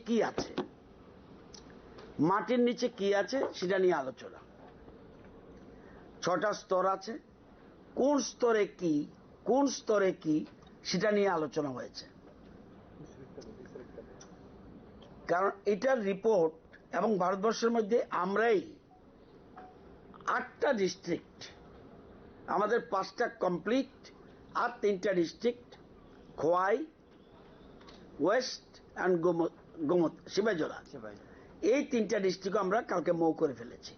কি আছে, মাটির নিচে কি আছে সেটা নিয়ে আলোচনা। 6টা স্তর আছে, কোন স্তরে কি কোন স্তরে কি সেটা নিয়ে আলোচনা হয়েছে। কারণ এটার রিপোর্ট, এবং ভারতবর্ষের মধ্যে আমরাই 8টা ডিস্ট্রিক্ট, আমাদের 5টা কমপ্লিট আর 3টা district Khowai, West and Sepahijala, এই 3টা ডিস্ট্রিক্ট আমরা কালকে মৌ করে ফেলেছি।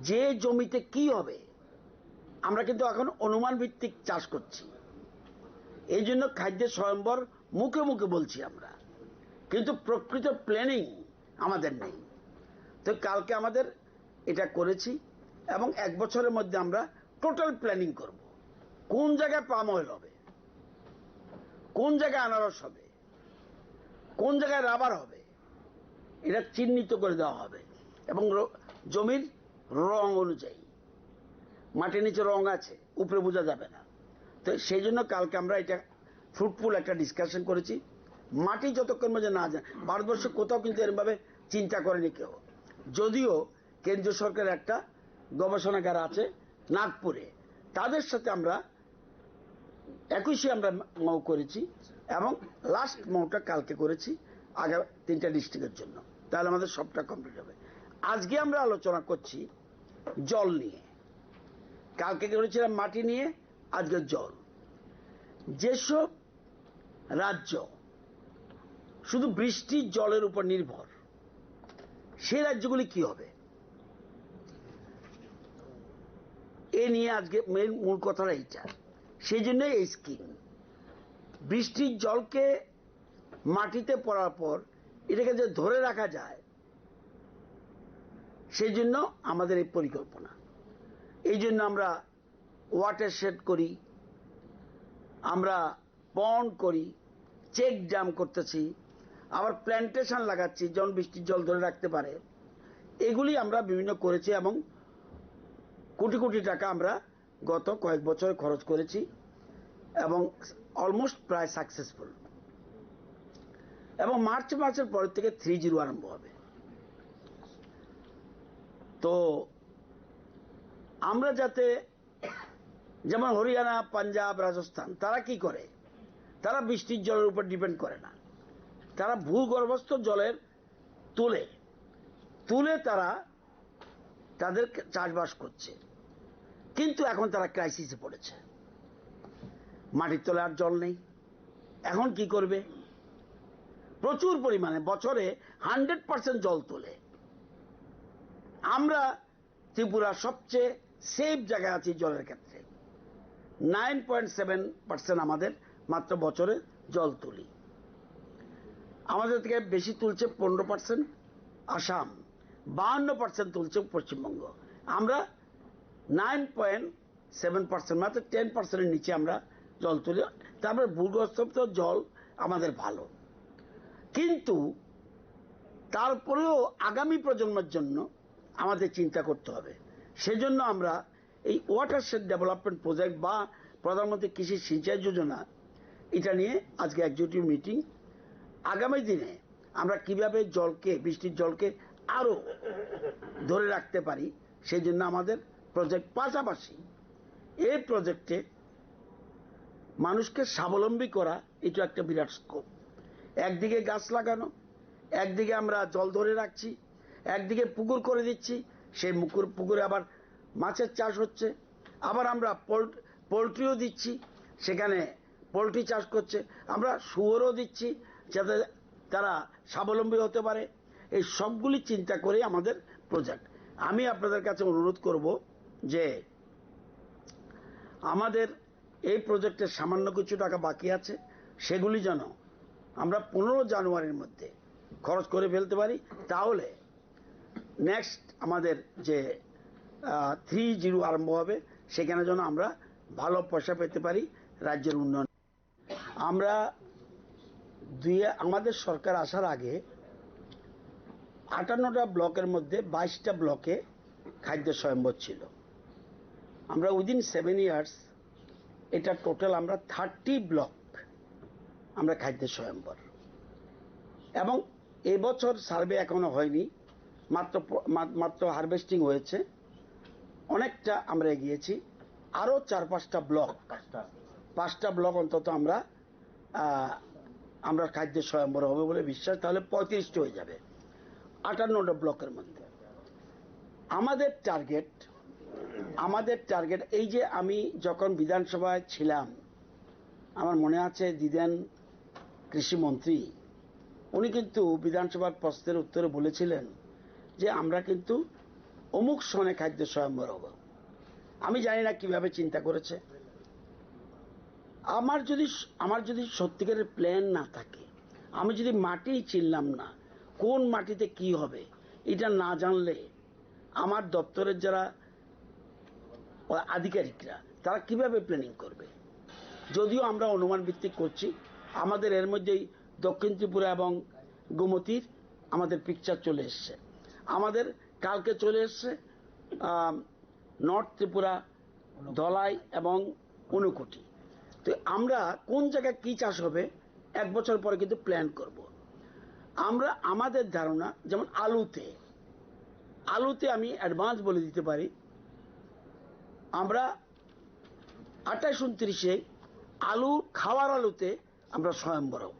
যে জমিতে কি হবে আমরা কিন্তু এখন অনুমান ভিত্তিক চাষ করছি, এই জন্য খাদ্যের স্বয়ম্বর মুখে মুখে বলছি আমরা, কিন্তু প্রকৃত প্ল্যানিং আমাদের নেই। তো কালকে আমাদের এটা করেছি এবং 1 বছরের মধ্যে আমরা টোটাল প্ল্যানিং করব। কোন জায়গায় পাম অয়েল হবে, কোন জায়গায় আনারস হবে, কোন জায়গায় রাবার হবে, এটা চিহ্নিত করে দেওয়া হবে। এবং জমির রং অনুযায়ী, মাটির নিচে রং আছে, উপরে বোঝা যাবে না। তো সেই জন্য কালকে আমরা এটা ফ্রুটফুল একটা ডিসকাশন করেছি। মাটি যতক্ষণ মধ্যে না যায়, ভারতবর্ষে কোথাও কিন্তু এরকমভাবে চিন্তা করেনি কেউ। যদিও কেন্দ্রীয় সরকারের একটা গবেষণাগার আছে নাগপুরে, তাদের সাথে আমরা 21শে আমরা মৌ করেছি এবং লাস্ট মৌটা কালকে করেছি আগে 3টা ডিস্ট্রিক্টের জন্য। তাহলে আমাদের সবটা কমপ্লিট হবে। আজকে আমরা আলোচনা করছি জল নিয়ে, কালকে করেছিলাম মাটি নিয়ে, আজকে জল। যেসব রাজ্য শুধু বৃষ্টির জলের উপর নির্ভর, সেই রাজ্যগুলি কি হবে এ নিয়ে আজকে মূল কথাটা এইটা। সেই জন্য এই স্কিম, বৃষ্টির জলকে মাটিতে পড়ার পর এটাকে যে ধরে রাখা যায়, সেই জন্য আমাদের এই পরিকল্পনা। এই জন্য আমরা ওয়াটার শেড করি, আমরা পন্ড করি, চেক ড্যাম করতেছি, আবার প্ল্যান্টেশন লাগাচ্ছি যেমন বৃষ্টির জল ধরে রাখতে পারে। এগুলি আমরা বিভিন্ন করেছি এবং কোটি কোটি টাকা আমরা গত কয়েক বছরে খরচ করেছি এবং অলমোস্ট প্রায় সাকসেসফুল। এবং মার্চ মাসের পর থেকে 3-0 আরম্ভ হবে। তো আমরা যাতে, যেমন হরিয়ানা, পাঞ্জাব, রাজস্থান, তারা কি করে, তারা বৃষ্টির জলের উপর ডিপেন্ড করে না, তারা ভূগর্ভস্থ জলের তুলে তারা তাদের চাষবাস করছে। কিন্তু এখন তারা ক্রাইসিসে পড়েছে, মাটির তলে আর জল নেই। এখন কি করবে? প্রচুর পরিমাণে বছরে 100% জল তোলে। আমরা ত্রিপুরা সবচেয়ে সেফ জায়গায় আছি জলের ক্ষেত্রে। 9.7% আমাদের মাত্র বছরে জল তুলি। আমাদের থেকে বেশি তুলছে 15% আসাম, 52% তুলছে পশ্চিমবঙ্গ। আমরা 9.7%, মাত্র 10%-এর নিচে আমরা জল তুলি। তারপরে ভূগর্ভস্থ জল আমাদের ভালো, কিন্তু তারপরেও আগামী প্রজন্মের জন্য আমাদের চিন্তা করতে হবে। সেজন্য আমরা এই ওয়াটারশেড ডেভেলপমেন্ট প্রজেক্ট বা প্রধানমন্ত্রী কৃষি সিঞ্চাই যোজনা, এটা নিয়ে আজকে এক্সিকিউটিভ মিটিং। আগামী দিনে আমরা কিভাবে জলকে, বৃষ্টির জলকে আরো ধরে রাখতে পারি, সেই জন্য আমাদের প্রজেক্ট। পাশাপাশি এই প্রজেক্টে মানুষকে স্বাবলম্বী করা, এটা একটা বিরাট স্কোপ। একদিকে গাছ লাগানো, একদিকে আমরা জল ধরে রাখছি, একদিকে পুকুর করে দিচ্ছি, সেই পুকুরে আবার মাছের চাষ হচ্ছে, আবার আমরা পোলট্রিও দিচ্ছি, সেখানে পোলট্রি চাষ করছে, আমরা শুয়োরও দিচ্ছি যাতে তারা স্বাবলম্বী হতে পারে। এই সবগুলি চিন্তা করে আমাদের প্রজেক্ট। আমি আপনাদের কাছে অনুরোধ করব যে আমাদের এই প্রজেক্টের সামান্য কিছু টাকা বাকি আছে, সেগুলি যেন আমরা 15 জানুয়ারির মধ্যে খরচ করে ফেলতে পারি। তাহলে নেক্সট আমাদের যে 3-0 আরম্ভ হবে, সেখানে যেন আমরা ভালো পয়সা পেতে পারি রাজ্যের উন্নয়ন। আমরা আমাদের সরকার আসার আগে 58টা ব্লকের মধ্যে 22টা ব্লকে খাদ্য স্বয়ম্বর ছিল। আমরা উইদিন 7 ইয়ার্স এটা টোটাল আমরা 30 ব্লক আমরা খাদ্য স্বয়ম্বর। এবং এবছর সার্ভে এখনো হয়নি, মাত্র হারভেস্টিং হয়েছে, অনেকটা আমরা এগিয়েছি। আরো 4-5টা ব্লক, 5টা ব্লক অন্তত আমরা খাদ্য স্বয়ম্বর হবে বলে বিশ্বাস। তাহলে 35টা হয়ে যাবে 58টা ব্লকের মধ্যে। আমাদের টার্গেট এই যে আমি যখন বিধানসভায় ছিলাম, আমার মনে আছে দিদেন কৃষিমন্ত্রী, উনি কিন্তু বিধানসভার প্রশ্নের উত্তরে বলেছিলেন যে আমরা কিন্তু অমুক সনে খাদ্য স্বয়ম্বর হব। আমি জানি না কিভাবে চিন্তা করেছে। আমার যদি সত্যিকারের প্ল্যান না থাকে, আমি যদি মাটি চিনলাম না, কোন মাটিতে কি হবে এটা না জানলে আমার দপ্তরের যারা আধিকারিকরা তারা কিভাবে প্ল্যানিং করবে? যদিও আমরা অনুমান ভিত্তিক করছি, আমাদের এর মধ্যেই দক্ষিণ ত্রিপুরা এবং গোমতীর আমাদের পিকচার চলে এসছে। আমাদের কালকে চলে এসছে নর্থ ত্রিপুরা, ধলাই এবং ঊনকোটি। তো আমরা কোন জায়গায় কি চাষ হবে 1 বছর পরে কিন্তু প্ল্যান করব। আমাদের ধারণা, যেমন আলুতে আমি অ্যাডভান্স বলে দিতে পারি, আমরা 28-29-এ আলু, খাওয়ার আলুতে আমরা স্বয়ম্বর হব,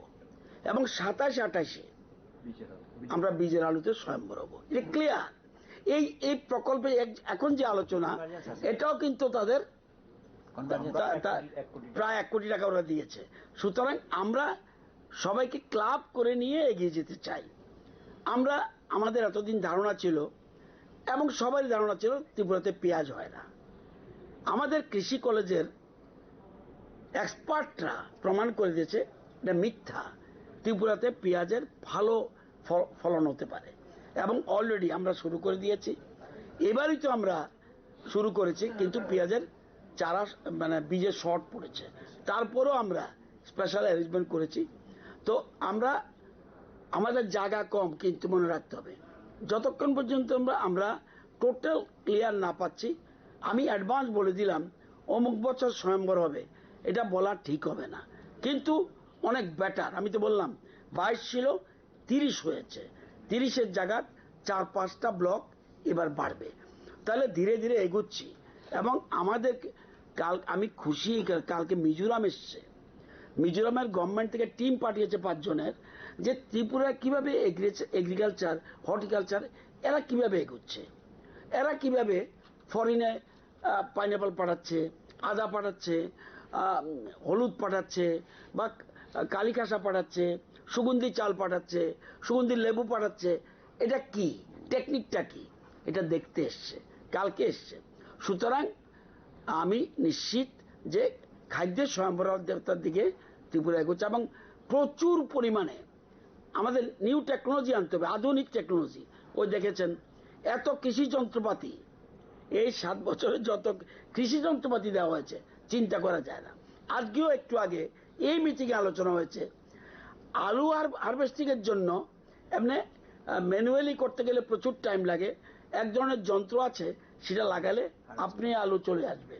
এবং 27-28-এ আমরা বীজের আলুতে স্বয়ম্বর হব। এটা ক্লিয়ার। এই প্রকল্পে এখন যে আলোচনা, এটাও কিন্তু তাদের প্রায় 1 কোটি টাকা ওরা দিয়েছে। সুতরাং আমরা সবাইকে ক্লাব করে নিয়ে এগিয়ে যেতে চাই। আমাদের এতদিন ধারণা ছিল, এবং সবারই ধারণা ছিল, ত্রিপুরাতে পেঁয়াজ হয় না। আমাদের কৃষি কলেজের এক্সপার্টরা প্রমাণ করে দিয়েছে এটা মিথ্যা। ত্রিপুরাতে পেঁয়াজের ভালো ফলন হতে পারে, এবং অলরেডি আমরা শুরু করে দিয়েছি। এবারই তো আমরা শুরু করেছি, কিন্তু পেঁয়াজের চারা বীজের শর্ট পড়েছে, তারপরও আমরা স্পেশাল অ্যারেঞ্জমেন্ট করেছি। তো আমাদের জায়গা কম, কিন্তু মনে রাখতে হবে যতক্ষণ পর্যন্ত আমরা টোটাল ক্লিয়ার না পাচ্ছি, আমি অ্যাডভান্স বলে দিলাম অমুক বছর স্বয়ম্বর হবে, এটা বলা ঠিক হবে না। কিন্তু অনেক বেটার, আমি তো বললাম 22 ছিল, 30 হয়েছে। 30-এর জায়গা 4-5টা ব্লক এবার বাড়বে। তাহলে ধীরে ধীরে এগোচ্ছি। এবং আমাদের আমি খুশি, কালকে মিজোরাম এসছে, মিজোরামের গভর্নমেন্ট থেকে টিম পাঠিয়েছে 5 জনের, যে ত্রিপুরা কিভাবে এগ্রিকালচার, হর্টিকালচার এরা কিভাবে এগোচ্ছে, এরা কিভাবে ফরেনে পাইনাপল পাঠাচ্ছে, আদা পাঠাচ্ছে, হলুদ পাঠাচ্ছে, বা কালিকাসা পাঠাচ্ছে, সুগন্ধি চাল পাঠাচ্ছে, সুগন্ধি লেবু পাঠাচ্ছে। এটা কি টেকনিকটা কি, এটা দেখতে এসছে, কালকে এসছে। সুতরাং আমি নিশ্চিত যে খাদ্যের স্বয়ংবরাহতার দিকে ত্রিপুরা এগোচ্ছে, এবং প্রচুর পরিমাণে আমাদের নিউ টেকনোলজি আনতে হবে, আধুনিক টেকনোলজি। ওই দেখেছেন এত কৃষি যন্ত্রপাতি, এই 7 বছরে যত কৃষি যন্ত্রপাতি দেওয়া হয়েছে চিন্তা করা যায় না। আজকেও একটু আগে এই মিটিংয়ে আলোচনা হয়েছে, আলু হারভেস্টিং এর জন্য এমনি ম্যানুয়ালি করতে গেলে প্রচুর টাইম লাগে, এক ধরনের যন্ত্র আছে, সেটা লাগালে আপনি আলু চলে আসবে।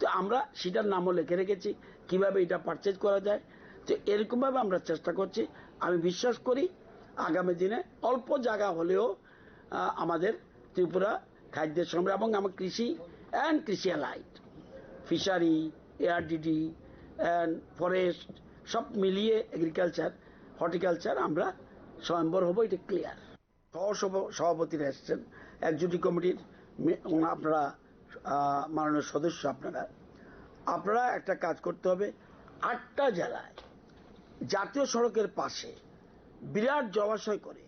তো আমরা সেটার নামও লিখে রেখেছি, কিভাবে এটা পারচেজ করা যায়। তো এরকমভাবে আমরা চেষ্টা করছি। আমি বিশ্বাস করি আগামী দিনে অল্প জায়গা হলেও আমাদের ত্রিপুরা খাদ্যের সংগ্রহ, এবং আমার কৃষি অ্যান্ড কৃষি allied, fishery, ARDD and forest সব মিলিয়ে এগ্রিকালচার, হর্টিকালচার আমরা স্বয়ম্বর হব, এটা ক্লিয়ার। সভাপতিরা এসছেন, এক্সিকিউটিভ কমিটির আপনারা মাননীয় সদস্য, আপনারা একটা কাজ করতে হবে। 8টা জেলায় জাতীয় সড়কের পাশে বিরাট জলাশয় করে,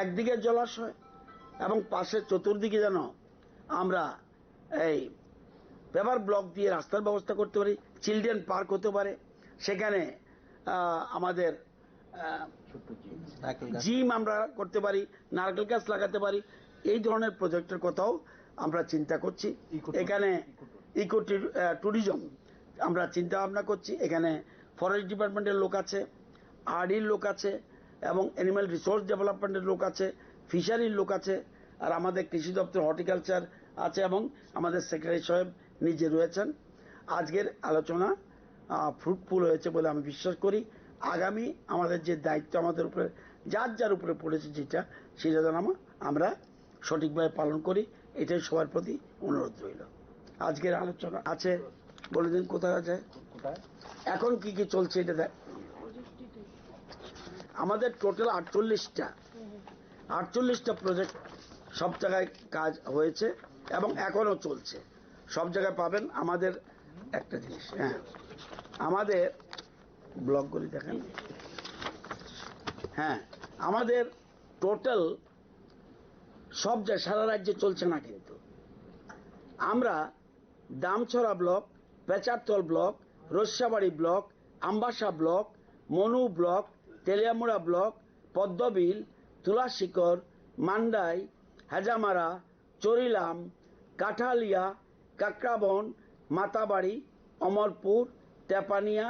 একদিকে জলাশয় এবং পাশে চতুর্দিকে যেন আমরা এই পেপার ব্লক দিয়ে রাস্তার ব্যবস্থা করতে পারি। চিলড্রেন পার্ক হতে পারে, সেখানে আমাদের জিম আমরা করতে পারি, নারকেল গাছ লাগাতে পারি। এই ধরনের প্রজেক্টের কথাও আমরা চিন্তা করছি। এখানে ইকো ট্যুরিজম আমরা চিন্তা ভাবনা করছি। এখানে ফরেস্ট ডিপার্টমেন্টের লোক আছে, আরডির লোক আছে, এবং অ্যানিম্যাল রিসোর্স ডেভেলপমেন্টের লোক আছে, ফিশারির লোক আছে, আর আমাদের কৃষি দপ্তর হর্টিকালচার আছে, এবং আমাদের সেক্রেটারি সাহেব নিজে রয়েছেন। আজকের আলোচনা ফ্রুটফুল হয়েছে বলে আমি বিশ্বাস করি। আগামী আমাদের যে দায়িত্ব আমাদের উপরে যার যার উপরে পড়েছে যেটা সেটা যেন আমরা সঠিকভাবে পালন করি, এটাই সবার প্রতি অনুরোধ রইল। আজকের আলোচনা আছে, বলে দিন কোথায় আছে, এখন কি কি চলছে এটা দেখ। আমাদের টোটাল 48টা প্রজেক্ট সব জায়গায় কাজ হয়েছে এবং এখনো চলছে, সব জায়গায় পাবেন। আমাদের একটা জিনিস, হ্যাঁ, আমাদের ব্লকগুলি দেখেন, হ্যাঁ, আমাদের টোটাল সব জায়গায় সারা রাজ্যে চলছে না, কিন্তু আমরা Damchhara block, Pecharthal block, Rasyabari block, Ambassa block, Manu block, Teliamura block, Padmabil, Tulashikhar, Mandai, Hezamara, Charilam, Kathalia, Kakraban, Matabari, Amarpur, Tepania,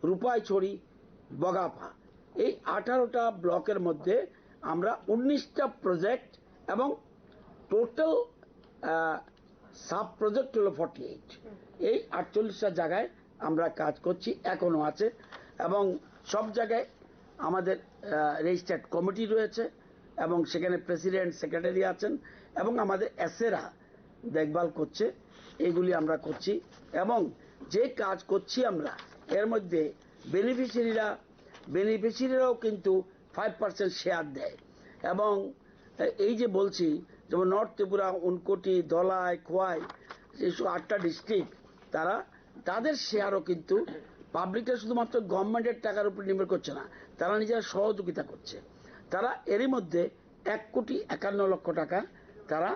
Rupaichhari, Bagafa, এই 18টা ব্লকের মধ্যে আমরা 19টা প্রজেক্ট এবং টোটাল সাব প্রজেক্ট হলো 48। এই 48টা জায়গায় আমরা কাজ করছি, এখনো আছে, এবং সব জায়গায় আমাদের রেজিস্টার্ড কমিটি রয়েছে এবং সেখানে প্রেসিডেন্ট, সেক্রেটারি আছেন এবং আমাদের এসেরা দেখভাল করছে। এগুলি আমরা করছি এবং যে কাজ করছি আমরা এর মধ্যে বেনিফিশিয়ারিরাও কিন্তু 5% শেয়ার দেয়। এবং এই যে বলছি, যেমন নর্থ ত্রিপুরা, উনকোটি, ধলাই, খোয়াই, এইসব 8টা ডিস্ট্রিক্ট, তাদের শেয়ারও কিন্তু পাবলিকটা শুধুমাত্র গভর্নমেন্টের টাকার উপর নির্ভর করছে না, তারা নিজেরা সহযোগিতা করছে। তারা এরই মধ্যে 1,51,00,000 টাকা তারা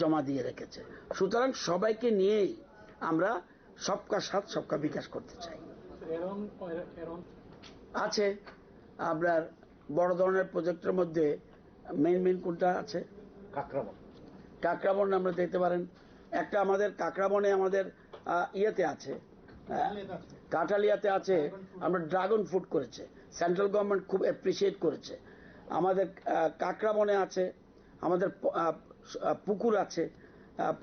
জমা দিয়ে রেখেছে। সুতরাং সবাইকে নিয়েই আমরা সবকা সাথ সবকা বিকাশ করতে চাই। আছে আপনার বড় ধরনের প্রজেক্টের মধ্যে মেইন কোনটা আছে? কাকরাবন আমরা দেখতে পারেন। একটা আমাদের কাকরাবনে আমাদের ইয়েতে আছে, কাঠালিয়াতে আছে, আমরা ড্রাগন ফ্রুট করেছে, সেন্ট্রাল গভর্নমেন্ট খুব অ্যাপ্রিসিয়েট করেছে। আমাদের কাকরাবনে আছে, আমাদের পুকুর আছে,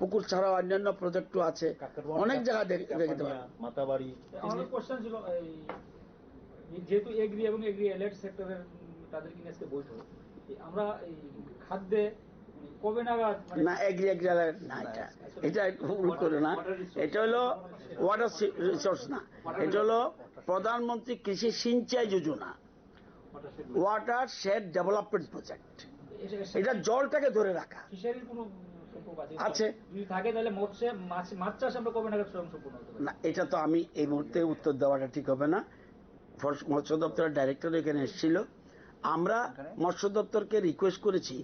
পুকুর ছাড়াও অন্যান্য প্রজেক্টও আছে, অনেক জায়গায় দেখতে পারেন। মাতাবাড়ি। আমার কোশ্চেন ছিল, যেহেতু এগ্রি এবং এগ্রি এলাইড সেক্টরের তাদের কি আজকে বৈঠক, আমরা এই খাদ্যে কবে নাগাদ না এগ্রি না, এটা ভুল করে না, এটা হলো ওয়াটার রিসোর্স না, এটা হলো প্রধানমন্ত্রী কৃষি Sinchai Yojana, water shade development project. এটা জলটাকে ধরে রাখা আছে। মাছ চাষ আমরা কবে নাগাদ সম্পূর্ণ না, এটা তো আমি এই মুহূর্তে উত্তর দেওয়াটা ঠিক হবে না। মৎস্য দপ্তরের ডাইরেক্টর এখানে এসেছিল, আমরা মৎস্য দপ্তরকে রিকোয়েস্ট করেছি,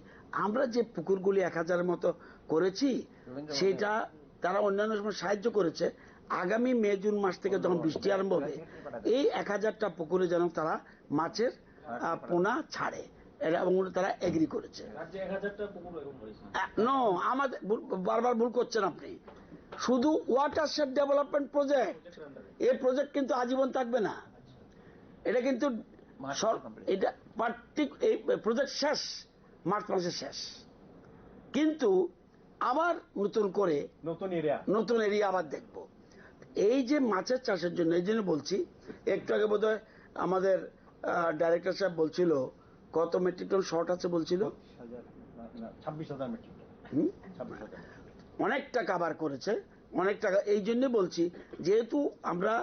আমরা যে পুকুরগুলি 1000-এর মতো করেছি সেটা তারা অন্যান্য সময় সাহায্য করেছে। আগামী মে জুন মাস থেকে যখন বৃষ্টি আরম্ভ হবে, এই 1000টা পুকুরে যেন তারা মাছের পোনা ছাড়ে, এবং তারা এগ্রি করেছে। নো, আমাদের বারবার ভুল করছেন আপনি। শুধু ওয়াটার শেড ডেভেলপমেন্ট প্রজেক্ট, এই প্রজেক্ট কিন্তু আজীবন থাকবে না। এটা কিন্তু এটা এই প্রজেক্ট শেষ মার্চ মাসে শেষ, কিন্তু আবার নতুন এরিয়া আবার দেখব। এই যে মাছের চাষের জন্য, এই জন্য বলছি, একটু আগে বোধহয় আমাদের ডাইরেক্টর সাহেব বলছিল কত মেট্রিক টন শর্ট আছে বলছিল, 26,000 মেট্রিক টন, অনেক টাকা আবার করেছে, অনেক টাকা। এই জন্য বলছি, যেহেতু আমরা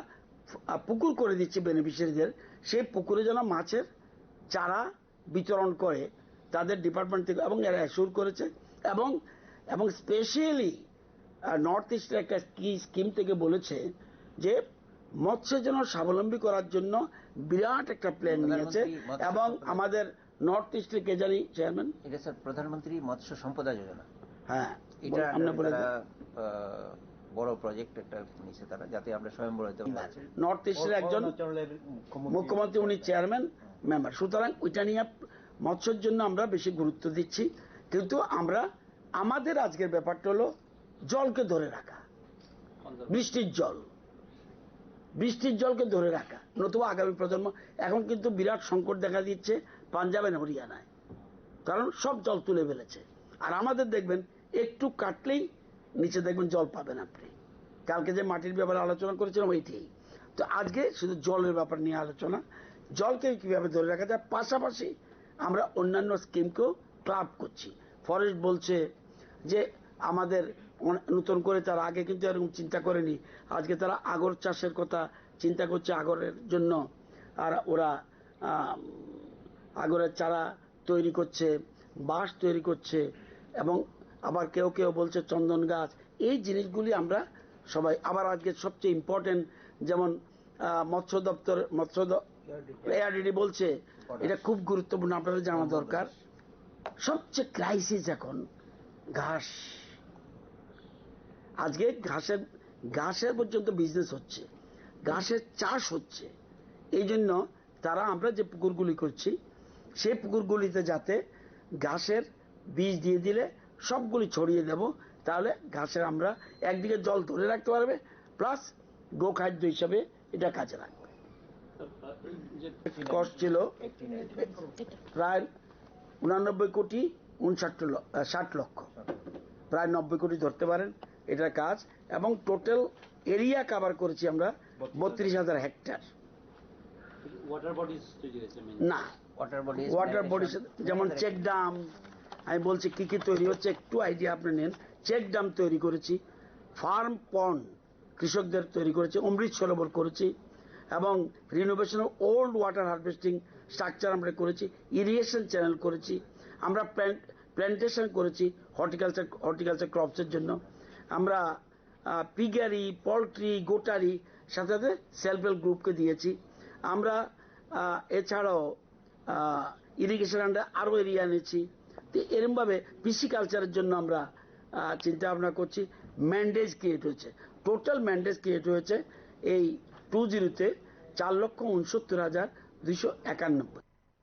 পুকুর করে দিচ্ছি বেনিফিশিয়ারিদের, সেই পুকুরে যেন মাছের চারা বিতরণ করে তাদের ডিপার্টমেন্ট থেকে, এবং এরা অ্যাসিওর করেছে। এবং স্পেশালি নর্থ ইস্টের একটা স্কিম থেকে বলেছে যে মৎস্যের জন্য স্বাবলম্বী করার জন্য বিরাট একটা প্ল্যান নিয়েছে। এবং আমাদের নর্থ ইস্টের কে জানি চেয়ারম্যান, এটা স্যার প্রধানমন্ত্রী মৎস্য সম্পদা যোজনা। হ্যাঁ, এটা আমরা বড় প্রজেক্ট একটা নিয়েছে তারা, যাতে আমরা স্বয়ম্বর হতে পারি। নর্থ ইস্টের একজন মুখ্যমন্ত্রী, উনি চেয়ারম্যান মেম্বার। সুতরাং ওইটা নিয়ে মৎস্যের জন্য আমরা বেশি গুরুত্ব দিচ্ছি। কিন্তু আমাদের আজকের ব্যাপারটা হলো জলকে ধরে রাখা, বৃষ্টির জলকে ধরে রাখা, নতুবা আগামী প্রজন্ম। এখন কিন্তু বিরাট সংকট দেখা দিচ্ছে পাঞ্জাব এবং হরিয়ানায়, কারণ সব জল তুলে ফেলেছে। আর আমাদের দেখবেন একটু কাটলেই নিচে দেখবেন জল পাবেন আপনি। কালকে যে মাটির ব্যাপারে আলোচনা করেছিলাম এইটাই। তো আজকে শুধু জলের ব্যাপার নিয়ে আলোচনা, জলকে কিভাবে ধরে রাখা যায়, পাশাপাশি আমরা অন্যান্য স্কিমকেও ক্লাব করছি। ফরেস্ট বলছে যে আমাদের নতুন করে, তারা আগে কিন্তু এরকম চিন্তা করেনি, আজকে তারা আগর চাষের কথা চিন্তা করছে আগরের জন্য, আর ওরা আগরের চারা তৈরি করছে, বাঁশ তৈরি করছে, এবং আবার কেউ কেউ বলছে চন্দন গাছ। এই জিনিসগুলি আমরা সবাই, আবার আজকে সবচেয়ে ইম্পর্টেন্ট যেমন মৎস্য দপ্তর, এআরডিডি বলছে এটা খুব গুরুত্বপূর্ণ, আপনাদের জানা দরকার। সবচেয়ে ক্রাইসিস এখন ঘাস। আজকে ঘাসের পর্যন্ত বিজনেস হচ্ছে, ঘাসের চাষ হচ্ছে। এই জন্য তারা, আমরা যে পুকুরগুলি করছি সেই পুকুরগুলিতে যাতে ঘাসের বীজ দিয়ে দিলে সবগুলি ছড়িয়ে দেব, তাহলে ঘাসের আমরা একদিকে জল ধরে রাখতে পারবে, প্লাস গোখাদ্য হিসাবে এটা কাজে লাগবে। কস্ট ছিল প্রায় 89 কোটি 60 লক্ষ, প্রায় 90 কোটি ধরতে পারেন এটার কাজ, এবং টোটাল এরিয়া কভার করেছি আমরা 32,000 হেক্টর। না, ওয়াটার বডিজ যেমন চেক ডাম, আমি বলছি কি কি তৈরি হচ্ছে, একটু আইডিয়া আপনি নেন। চেক ডাম তৈরি করেছি, ফার্ম পন্ড কৃষকদের তৈরি করেছি, অমৃত সরোবর করেছি, এবং renovation of old water harvesting structure আমরা করেছি, ইরিগেশন চ্যানেল করেছি, আমরা প্ল্যান্টেশন করেছি হর্টিকালচার ক্রপসের জন্য, আমরা পিগারি, পোলট্রি, গোটারি, সাথে সাথে সেলফ হেল্প গ্রুপকে দিয়েছি। আমরা এছাড়াও ইরিগেশন আন্ডার আরও এরিয়া নিয়েছি। তো এরকমভাবে পিসি কালচারের জন্য আমরা চিন্তা ভাবনা করছি। ম্যান্ডেজ ক্রিয়েট হয়েছে, টোটাল ম্যান্ডেজ ক্রিয়েট হয়েছে এই 20 তে 4,69,291।